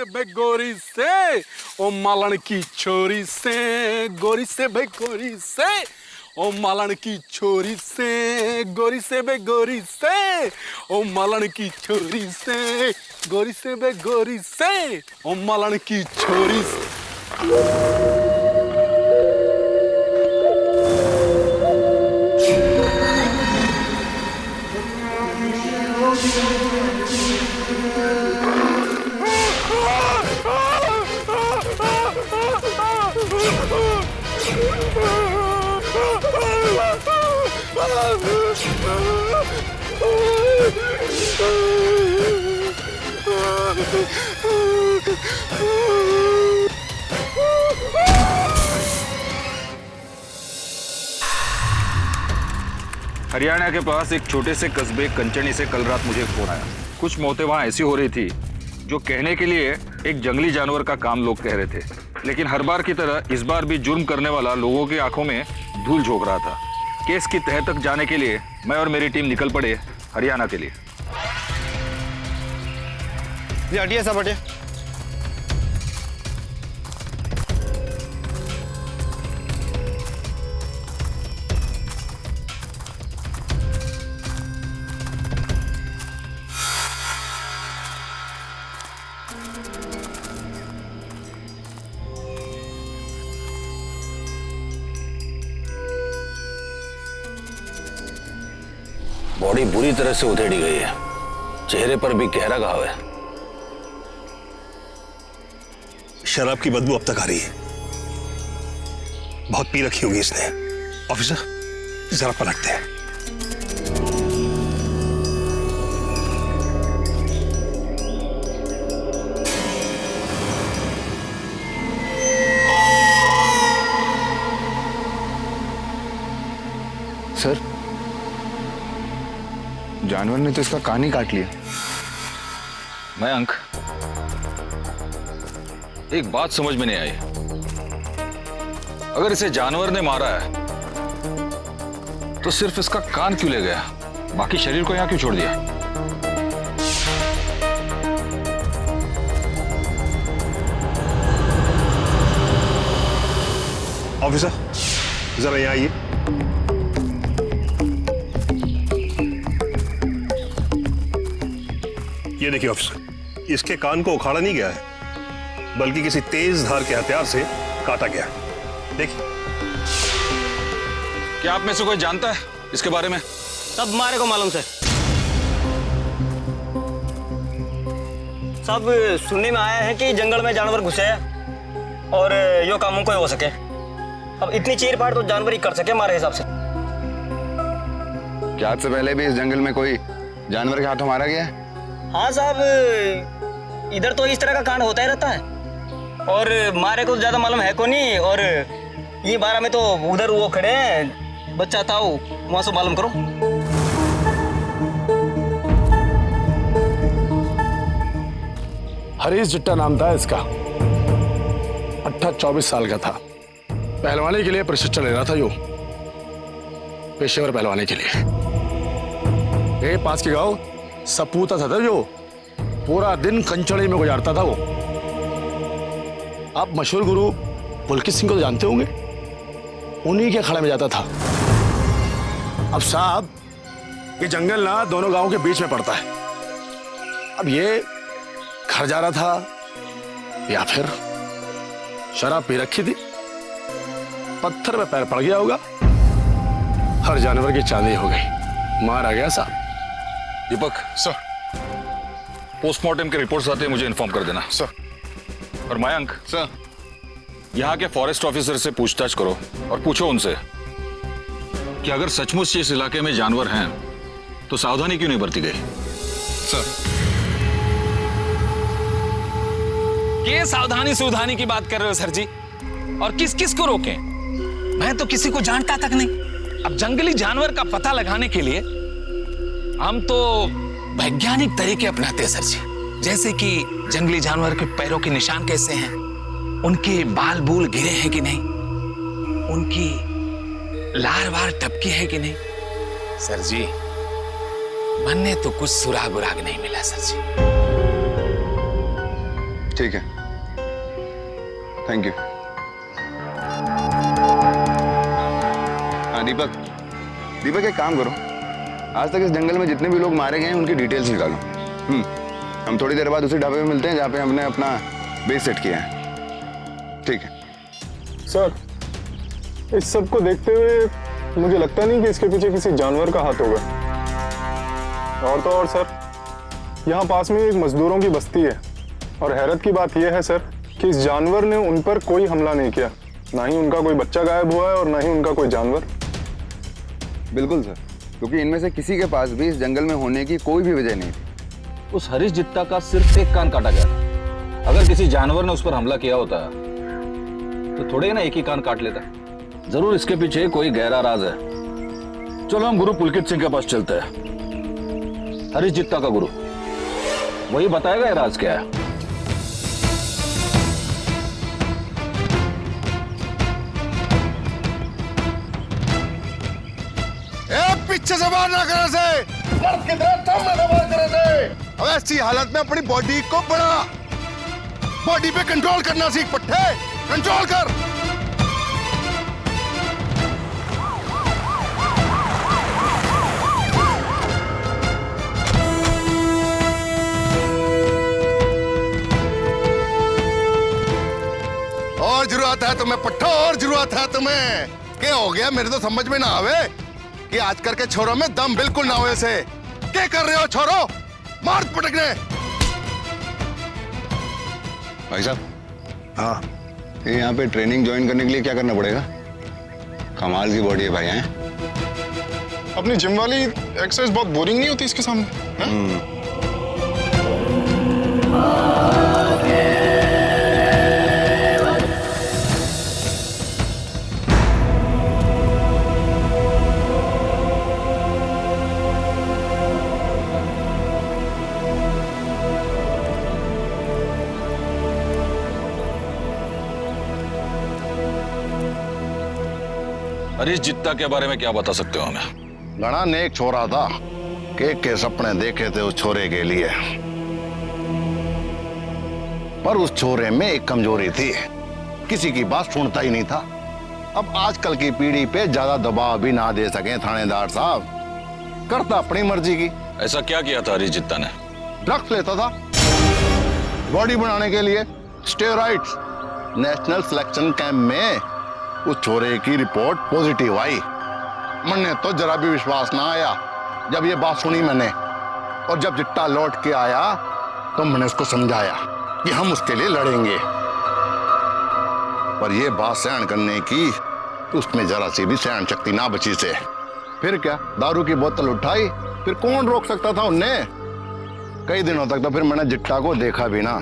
बे गोरी से, ओ मालन की छोरी से, गोरी से बे गोरी से, ओ मालन की छोरी से, गोरी से बे गोरी से, ओ मालन की छोरी से, गोरी से बे गोरी से, ओ मालन की छोरी से। हरियाणा के पास एक छोटे से कस्बे कंचनी से कल रात मुझे फोन आया। कुछ मौतें वहां ऐसी हो रही थी जो कहने के लिए एक जंगली जानवर का काम लोग कह रहे थे, लेकिन हर बार की तरह इस बार भी जुर्म करने वाला लोगों की आंखों में धूल झोंक रहा था। केस की तह तक जाने के लिए मैं और मेरी टीम निकल पड़े हरियाणा के लिए। हटिए सब हटिए। बॉडी बुरी तरह से उधेड़ी गई है, चेहरे पर भी गहरा घाव है। शराब की बदबू अब तक आ रही है, बहुत पी रखी होगी इसने। ऑफिसर जरा पलटते हैं। सर, जानवर ने तो इसका कान ही काट लिया। मयंक, एक बात समझ में नहीं आई। अगर इसे जानवर ने मारा है तो सिर्फ इसका कान क्यों ले गया, बाकी शरीर को यहां क्यों छोड़ दिया? ऑफिसर जरा यहाँ आइए। ये देखिए ऑफिसर, इसके कान को उखाड़ा नहीं गया है, बल्कि किसी तेज धार के हथियार से काटा गया। देखिए। क्या आप में से कोई जानता है इसके बारे में? सब हमारे को मालूम से। सब सुनने में आया है कि जंगल में जानवर घुसे हैं और यो काम को हो सके। अब इतनी चीर फाड़ तो जानवर ही कर सके हमारे हिसाब से। क्या आज से पहले भी इस जंगल में कोई जानवर के हाथों मारा गया है? हाँ साहब, इधर तो इस तरह का कांड होता ही रहता है और मारे को ज्यादा मालूम है को नहीं। और ये बारह में तो उधर वो खड़े हैं, बच्चा था वो, वहां से मालूम करो। हरीश जिट्टा नाम था इसका, 18-24 साल का था। पहलवानी के लिए प्रशिक्षण ले रहा था यो, पेशेवर पहलवानी के लिए। ये पास के गांव सपूता था जो पूरा दिन कंचड़ी में गुजारता था वो। आप मशहूर गुरु पुलकित सिंह को तो जानते होंगे, उन्हीं के अखाड़े में जाता था। अब साहब, ये जंगल ना दोनों गांवों के बीच में पड़ता है। अब ये घर जा रहा था या फिर शराब पी रखी थी, पत्थर में पैर पड़ गया होगा, हर जानवर की चांदी हो गई, मारा गया साहब। दीपक सर, पोस्टमार्टम के रिपोर्ट्स आते हैं मुझे इन्फॉर्म कर देना सर। और मयंक सर, यहाँ के फॉरेस्ट ऑफिसर से पूछताछ करो और पूछो उनसे कि अगर सचमुच इस इलाके में जानवर हैं तो सावधानी क्यों नहीं बरती गई। सर। ये सावधानी सुवधानी की बात कर रहे हो सर जी? और किस किस को रोकें? मैं तो किसी को जानता तक नहीं। अब जंगली जानवर का पता लगाने के लिए हम तो वैज्ञानिक तरीके अपनाते हैं सर जी। जैसे कि जंगली जानवर के पैरों के निशान कैसे हैं, उनके बाल बूल गिरे हैं कि नहीं, उनकी लार वार टपकी है कि नहीं। सर जी, मन ने तो कुछ सुराग उराग नहीं मिला सर जी। ठीक है, थैंक यू। हाँ दीपक, दीपक एक काम करो, आज तक इस जंगल में जितने भी लोग मारे गए हैं उनकी डिटेल्स निकालो। हम थोड़ी देर बाद उसी ढाबे में मिलते हैं जहाँ पे हमने अपना बेस सेट किया है। ठीक है सर, इस सब को देखते हुए मुझे लगता नहीं कि इसके पीछे किसी जानवर का हाथ होगा। और तो और सर, यहाँ पास में एक मजदूरों की बस्ती है और हैरत की बात यह है सर कि इस जानवर ने उन पर कोई हमला नहीं किया, ना ही उनका कोई बच्चा गायब हुआ है और ना ही उनका कोई जानवर। बिल्कुल सर, क्योंकि इनमें से किसी के पास भी इस जंगल में होने की कोई भी वजह नहीं थी। उस हरीश जित्ता का सिर्फ एक कान काटा गया था। अगर किसी जानवर ने उस पर हमला किया होता तो थोड़े ना एक ही कान काट लेता। जरूर इसके पीछे कोई गहरा राज है। चलो हम गुरु पुलकित सिंह के पास चलते हैं, हरीश जित्ता का गुरु। वही बताएगा ये राज क्या है। पीछे से वार ना करे से, मर्द की तरह सामने से वार करे से। अब ऐसी हालत में अपनी बॉडी को बढ़ा, बॉडी पे कंट्रोल करना सीख पट्टे, कंट्रोल कर। और जरूरत है तुम्हें पट्टो, और जरूरत है तुम्हें। क्या हो गया, मेरे तो समझ में ना आवे कि आजकल के छोरों में दम बिल्कुल ना हो। से क्या कर रहे हो छोरो, मार पटकने। भाई साहब, हाँ ये यहाँ पे ट्रेनिंग ज्वाइन करने के लिए क्या करना पड़ेगा? कमाल की बॉडी है भाई हैं। अपनी जिम वाली एक्सरसाइज बहुत बोरिंग नहीं होती इसके सामने? हरीश जित्ता के बारे में क्या बता सकते हो हमें? घना नेक छोरा था, के सपने देखे थे उस छोरे के लिए, पर उस छोरे में एक कमजोरी थी, किसी की बात सुनता ही नहीं था। अब आजकल की पीढ़ी पे ज्यादा दबाव भी ना दे सके थानेदार साहब, करता अपनी मर्जी की। ऐसा क्या किया था हरीश जित्ता ने? ड्रग्स लेता था बॉडी बनाने के लिए, स्टेरॉइड्स। नेशनल सिलेक्शन कैंप में उस छोरे की रिपोर्ट पॉजिटिव आई। मैंने तो जरा भी विश्वास ना आया जब ये बात सुनी मैंने, और जब जिट्टा लौट के आया तो मैंने उसको समझाया कि हम उसके लिए लड़ेंगे, पर ये बात सहन करने की उसमें जरा सी भी सहन शक्ति ना बची से। फिर क्या, दारू की बोतल उठाई, फिर कौन रोक सकता था उन्हें। कई दिनों तक तो फिर मैंने जिट्टा को देखा भी ना।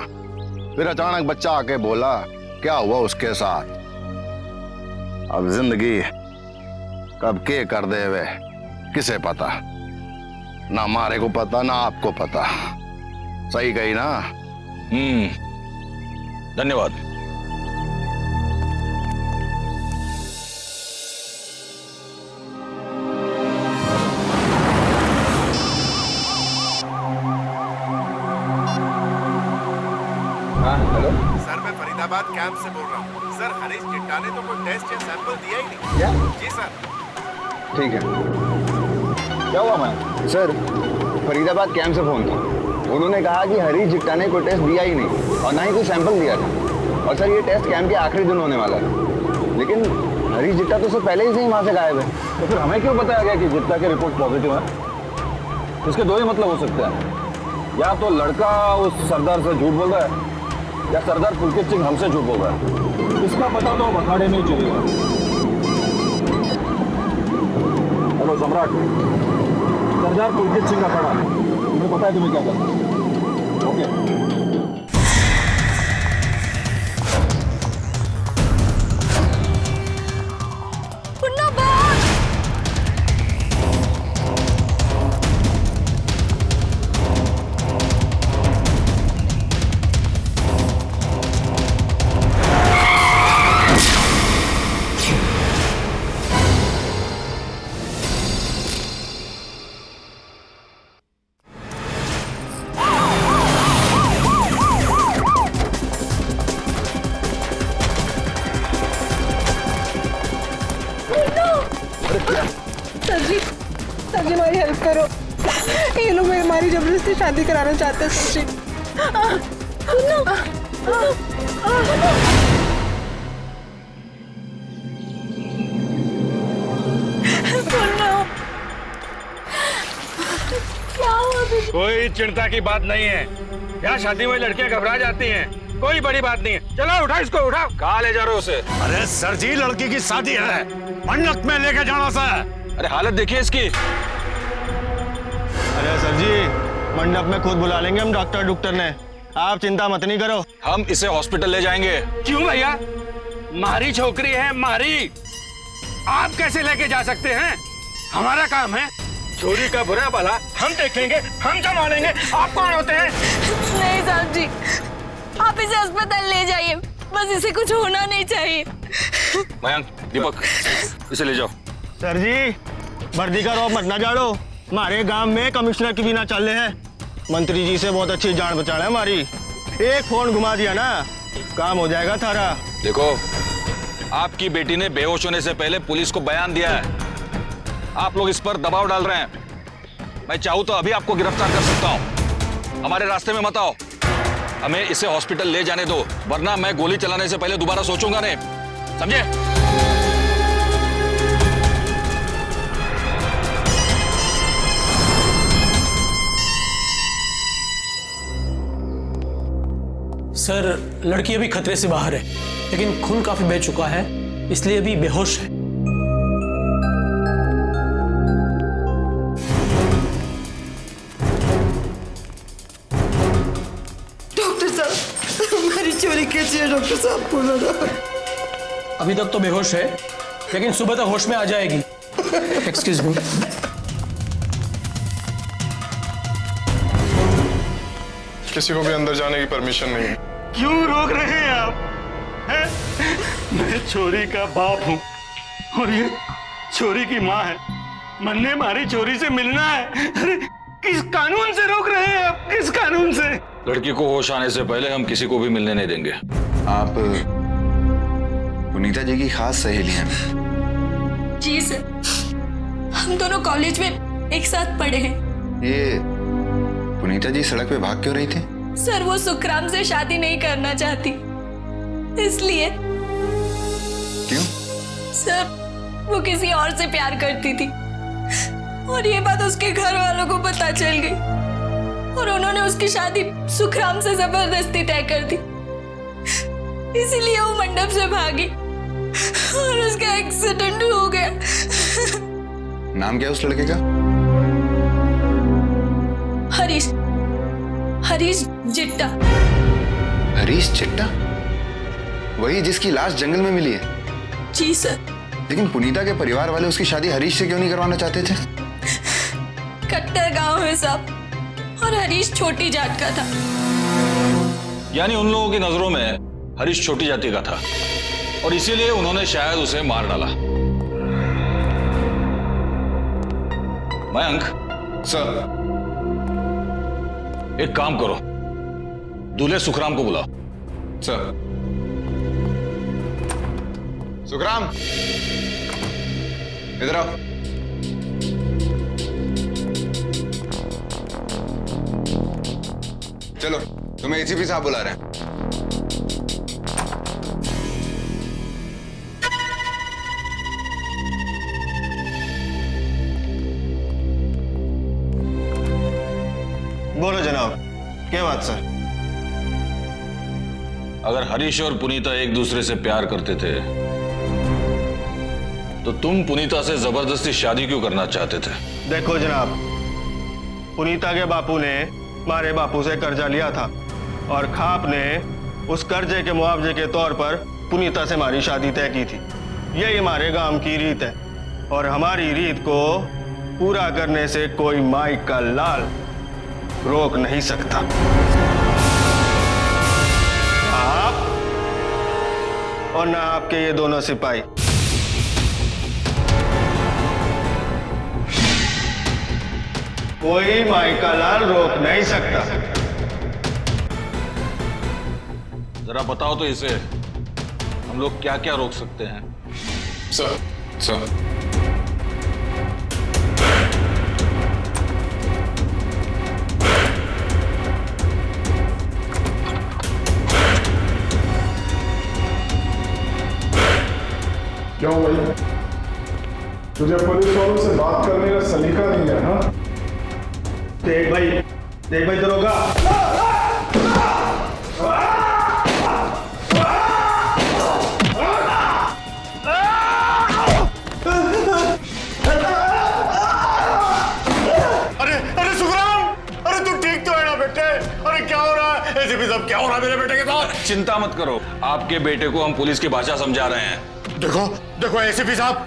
फिर अचानक बच्चा आके बोला क्या हुआ उसके साथ। अब जिंदगी कब के कर दे वे किसे पता, ना हमारे को पता ना आपको पता। सही कही ना? धन्यवाद। हेलो सर, मैं फरीदाबाद कैंप से बोल रहा हूँ। सर, हरीश जिट्टा ने तो कोई टेस्ट या सैंपल दिया ही नहीं। क्या? जी सर। ठीक है। क्या हुआ मैं? सर, फरीदाबाद कैंप से फोन था, उन्होंने कहा कि हरीश जिट्टा ने कोई टेस्ट दिया ही नहीं और ना ही कोई सैंपल दिया था। और सर, ये टेस्ट कैंप के आखिरी दिन होने वाला है, लेकिन हरीश जिट्टा तो सर पहले ही से ही वहाँ से गायब है। तो फिर हमें क्यों बताया गया कि जित्ता की रिपोर्ट पॉजिटिव है? इसके दो ही मतलब हो सकते हैं, या तो लड़का उस सरदार से झूठ बोल रहा है या सरदार पुलकित सिंह हमसे झूठ बोल रहा है। इसका पता तो अखाड़े में ही चलेगा। हेलो सम्राट, सरदार पुलकित सिंह अखाड़ा, तुम्हें पता है तुम्हें क्या करना है? ओके। सर जी हमारी हेल्प करो, ये लोग हमारी जबरदस्ती शादी कराना चाहते हैं सर जी। कोई चिंता की बात नहीं है, यहाँ शादी में लड़कियां घबरा जाती हैं, कोई बड़ी बात नहीं है। चलो उठा इसको, उठाओ। कहाँ ले जा रहे हो उसे? अरे सर जी, लड़की की शादी है, मंडप में लेके जाना सर। अरे हालत देखिए इसकी। अरे सर जी, मंडप में खुद बुला लेंगे हम डॉक्टर ने, आप चिंता मत नहीं करो। हम इसे हॉस्पिटल ले जाएंगे। क्यों भैया? मारी छोकरी है, मारी। आप कैसे लेके जा सकते हैं? हमारा काम है, चोरी का बुरा भला हम देखेंगे, हम संभालेंगे। आप कौन होते हैं? नहीं साहब जी, आप इसे अस्पताल ले जाइए, बस इसे कुछ होना नहीं चाहिए। मयंक, दीपक, इसे ले जाओ। सर जी, वर्दी का रौब मत ना झाड़ो, हमारे गांव में कमिश्नर की बिना चल रहे हैं, मंत्री जी से बहुत अच्छी जान बचाना है हमारी। एक फोन घुमा दिया ना, काम हो जाएगा थारा। देखो, आपकी बेटी ने बेहोश होने से पहले पुलिस को बयान दिया है, आप लोग इस पर दबाव डाल रहे हैं। मैं चाहूं तो अभी आपको गिरफ्तार कर सकता हूं, हमारे रास्ते में मत आओ। हमें इसे हॉस्पिटल ले जाने दो, वरना मैं गोली चलाने से पहले दोबारा सोचूंगा नहीं, समझे? सर, लड़की अभी खतरे से बाहर है, लेकिन खून काफी बह चुका है, इसलिए अभी बेहोश है। डॉक्टर साहब, हमारी चोरी कैसी है डॉक्टर साहब? बोलो ना। अभी तक तो बेहोश है, लेकिन सुबह तक होश में आ जाएगी। Excuse me. किसी को भी अंदर जाने की परमिशन नहीं है। क्यों रोक रहे हैं आप? हैं? मैं छोरी का बाप हूँ और ये छोरी की माँ है। मन ने हमारी छोरी से मिलना है। अरे किस कानून से रोक रहे हैं आप? किस कानून से? लड़की को होश आने से पहले हम किसी को भी मिलने नहीं देंगे। आप पुनीता जी की खास सहेली हैं? जी सर, हम दोनों कॉलेज में एक साथ पढ़े हैं। ये पुनीता जी सड़क पे भाग क्यों रही थी? सर, वो सुखराम से शादी नहीं करना चाहती, इसलिए। क्यों? सर, वो किसी और से प्यार करती थी और ये बात उसके घर वालों को पता चल गई और उन्होंने उसकी शादी सुखराम से जबरदस्ती तय कर दी। इसीलिए वो मंडप से भागी और उसका एक्सीडेंट हो गया। नाम क्या है उस लड़के का? हरीश जिट्टा। हरीश जिट्टा? वही जिसकी लाश जंगल में मिली है? जी सर। लेकिन पुनीता के परिवार वाले उसकी शादी हरीश से क्यों नहीं करवाना चाहते थे? कट्टर गांव है साहब, और हरीश छोटी जात का था। यानी उन लोगों की नजरों में हरीश छोटी जाति का था और इसीलिए उन्होंने शायद उसे मार डाला। मयंक सर, एक काम करो, दूल्हे सुखराम को बुलाओ। सर। सुखराम, इधर आओ। चलो, तुम्हें एसीपी साहब बुला रहे हैं। बोलो जनाब, क्या बात सर? अगर हरीश और पुनीता एक दूसरे से प्यार करते थे तो तुम पुनीता से जबरदस्ती शादी क्यों करना चाहते थे? देखो जनाब, पुनीता के बापू ने हमारे बापू से कर्जा लिया था और खाप ने उस कर्जे के मुआवजे के तौर पर पुनीता से हमारी शादी तय की थी। यही हमारे गांव की रीत है और हमारी रीत को पूरा करने से कोई माई का लाल रोक नहीं सकता। आप और ना आपके ये दोनों सिपाही। कोई माई का लाल रोक नहीं सकता। जरा बताओ तो इसे, हम लोग क्या क्या रोक सकते हैं? सर, क्यों भाई, तुझे पुलिस वालों से बात करने का सलीका नहीं है? हाँ, देख भाई दरोगा, अरे सुखराम, अरे तू ठीक तो है ना बेटे? अरे क्या हो रहा है एसीपी साहब, क्या हो रहा है मेरे बेटे के साथ? चिंता मत करो, आपके बेटे को हम पुलिस की भाषा समझा रहे हैं। देखो एसीपी साहब,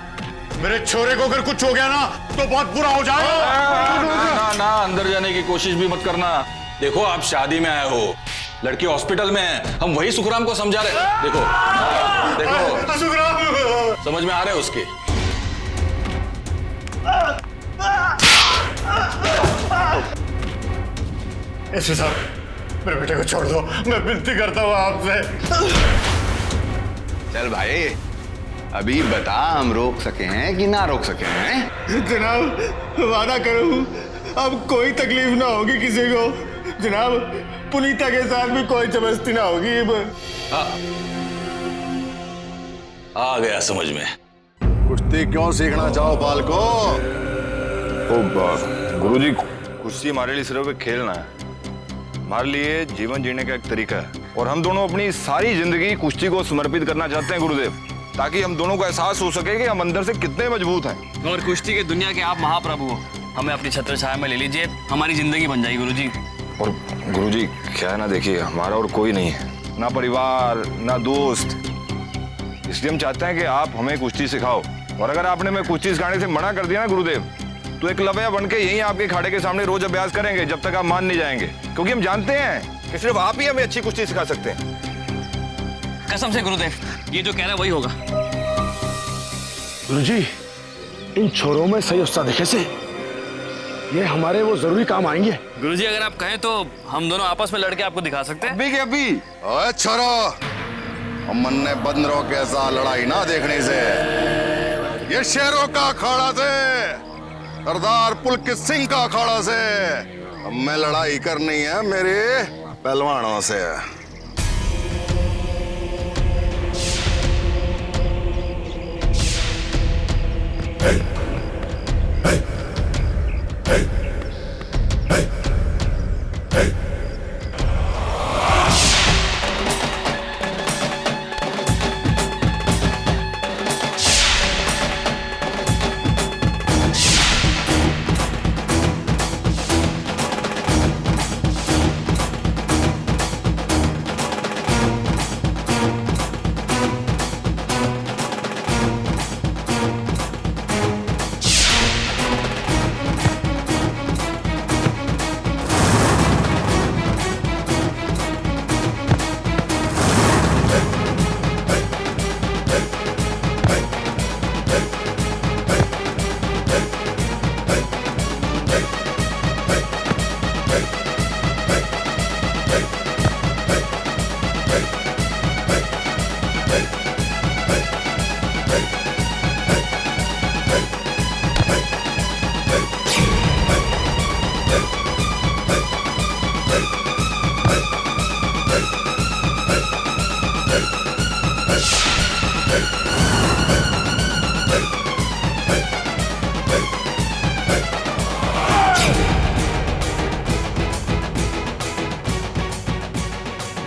मेरे छोरे को अगर कुछ हो गया ना तो बहुत बुरा हो जाएगा। ना अंदर जाने की कोशिश भी मत करना। देखो आप शादी में आए हो, लड़की हॉस्पिटल में है, हम वही सुखराम को समझा रहे हैं। देखो सुखराम, समझ में आ रहे हैं उसके? एसीपी साहब, मेरे बेटे को छोड़ दो, मैं विनती करता हूँ आपसे। चल भाई, अभी बता, हम रोक सके हैं कि ना रोक सके हैं? जनाब वादा करूँ अब कोई तकलीफ ना होगी किसी को। जनाब पुनीता के साथ भी कोई जबरदस्ती ना होगी। आ गया समझ में। कुश्ती क्यों सीखना चाहो बालको? गुरुजी, कुश्ती हमारे लिए सिर्फ एक खेलना है, हमारे लिए जीवन जीने का एक तरीका है, और हम दोनों अपनी सारी जिंदगी कुश्ती को समर्पित करना चाहते हैं गुरुदेव, ताकि हम दोनों को एहसास हो सके कि हम अंदर से कितने मजबूत हैं। और कुश्ती की दुनिया के आप महाप्रभु हो, हमें अपनी छत्र छाया में ले लीजिए, हमारी जिंदगी बन जाएगी गुरुजी। और गुरुजी क्या है ना, देखिए हमारा और कोई नहीं है, ना परिवार ना दोस्त, इसलिए हम चाहते हैं कि आप हमें कुश्ती सिखाओ। और अगर आपने हमें कुश्ती सिखाने से मना कर दिया ना गुरुदेव, तो एक लवैया बन के यहीं आपके खाड़े के सामने रोज अभ्यास करेंगे जब तक आप मान नहीं जाएंगे, क्योंकि हम जानते हैं कि सिर्फ आप ही हमें अच्छी कुश्ती सिखा सकते हैं। कसम से गुरुदेव, ये जो कह रहा है वही होगा। गुरुजी, इन छोरों में सही उस्ताद देखे से ये हमारे वो जरूरी काम आएंगे। गुरुजी अगर आप कहें तो हम दोनों आपस में लड़के आपको दिखा सकते हैं। अभी के अभी। ओए छोरो, अमन ने बंदरों के साथ लड़ाई ना देखने से, ये शेरों का अखाड़ा से, सरदार पुलकित सिंह का अखाड़ा से हमें लड़ाई करनी है मेरे पहलवानों से।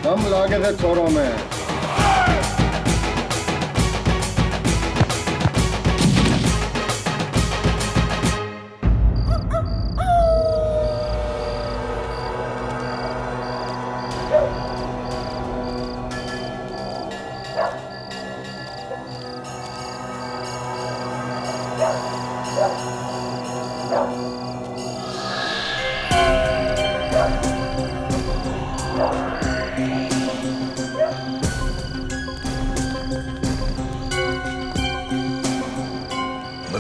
दम लागे थे छोरों में।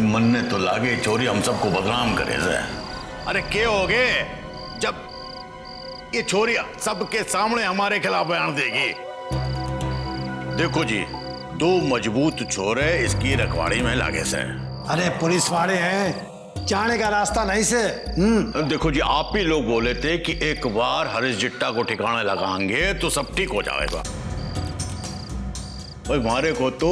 मन्ने तो लागे चोरी हम सबको बदनाम करे से। अरे क्या हो गए जब ये छोरी सबके सामने हमारे खिलाफ बयान देगी? देखो जी, दो मजबूत छोरे इसकी रखवाड़ी में लागे से। अरे पुलिस वाले हैं, जाने का रास्ता नहीं से। देखो जी, आप ही लोग बोले थे कि एक बार हरीश जिट्टा को ठिकाने लगाएंगे तो सब ठीक हो जाएगा। भाई हमारे को तो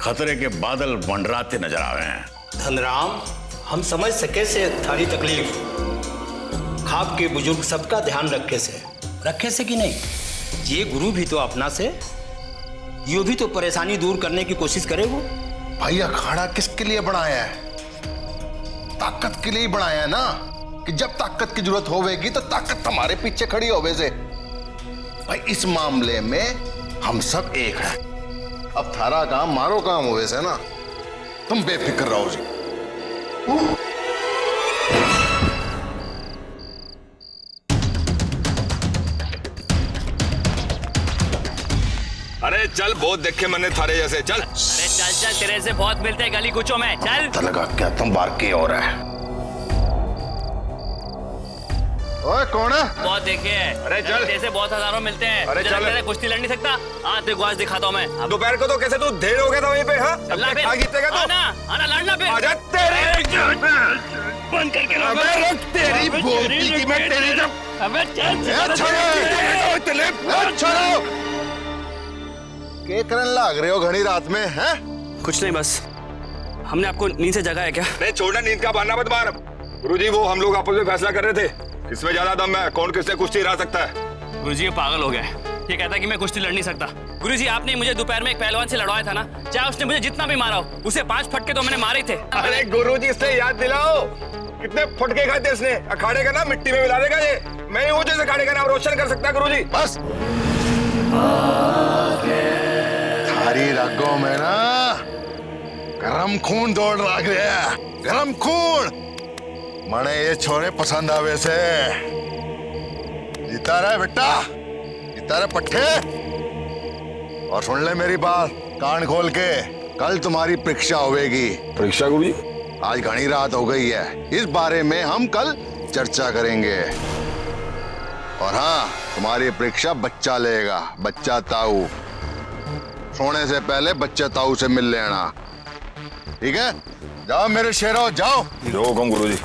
खतरे के बादल मंडराते नजर आ रहे हैं। धनराम, हम समझ सके से थारी तकलीफ, खाप के बुजुर्ग सबका ध्यान रखे से कि नहीं, ये गुरु भी तो अपना से, यो भी तो परेशानी दूर करने की कोशिश करे वो। भाई अखाड़ा किसके लिए बनाया है? ताकत के लिए ही बनाया है ना, कि जब ताकत की जरूरत होवेगी तो ताकत हमारे पीछे खड़ी होवे से। भाई इस मामले में हम सब एक हैं। अब थारा काम मारो काम होवे से ना, तुम बेफिक्र रहो जी। अरे चल, बहुत देखे मैंने थारे जैसे, चल। अरे चल चल, तेरे से बहुत मिलते हैं गली कुचों में, चल। तो लगा क्या तुम बार के हो रहा है? ओए कौन है? बहुत देखे हैं। अरे चल। जैसे बहुत हजारों मिलते हैं। अरे मुझे चल। लगता है कुश्ती लड़ नहीं सकता। हाँ, तेरे को आज दिखाता हूँ मैं। दोपहर को तो कैसे तू ढेर हो गया था वहीं पे, हाँ? चलना फिर। जीतेगा तो आना लड़ना फिर। आजा तेरे बंद करके अबे रुक, तेरी बोलती की मैं तेरी जब अबे छोड़ो। क्या करने लग रहे हो घड़ी रात में, हैं? कुछ नहीं, बस हमने आपको नींद से जगाया क्या? नहीं छोड़ना, नींद का बहाना मत मार। गुरुजी, वो हम लोग आपस में फैसला कर रहे थे किसमें ज्यादा दम है, कौन किससे कुश्ती हरा सकता है। गुरुजी ये पागल हो गया है, ये कहता है कि मैं कुश्ती लड़ नहीं सकता। गुरुजी, आपने मुझे दोपहर में एक पहलवान से लड़वाया था ना, चाहे उसने मुझे जितना भी मारा हो, उसे 5 फटके तो मैंने मारे थे। अरे गुरुजी से याद दिलाओ, कितने फटके खाए थे इसने। अखाड़े का नाम मिट्टी में मिला देगा ये। मैं ही हूँ जो इस अखाड़े का नाम रोशन कर सकता है गुरुजी। बस थारी रगों में ना गरम खून दौड़ रहा है, गरम खून। मने ये छोरे पसंद आवे से। जीता रहे बेटा, जीता रहे पट्टे। और सुन ले मेरी बात कान खोल के, कल तुम्हारी परीक्षा होगी। परीक्षा गुरुजी? आज घनी रात हो गई है, इस बारे में हम कल चर्चा करेंगे। और हाँ, तुम्हारी परीक्षा बच्चा लेगा, बच्चा ताऊ। सोने से पहले बच्चे ताऊ से मिल लेना, ठीक है? जाओ मेरे शेरों, जाओ। जो हुक्म गुरुजी।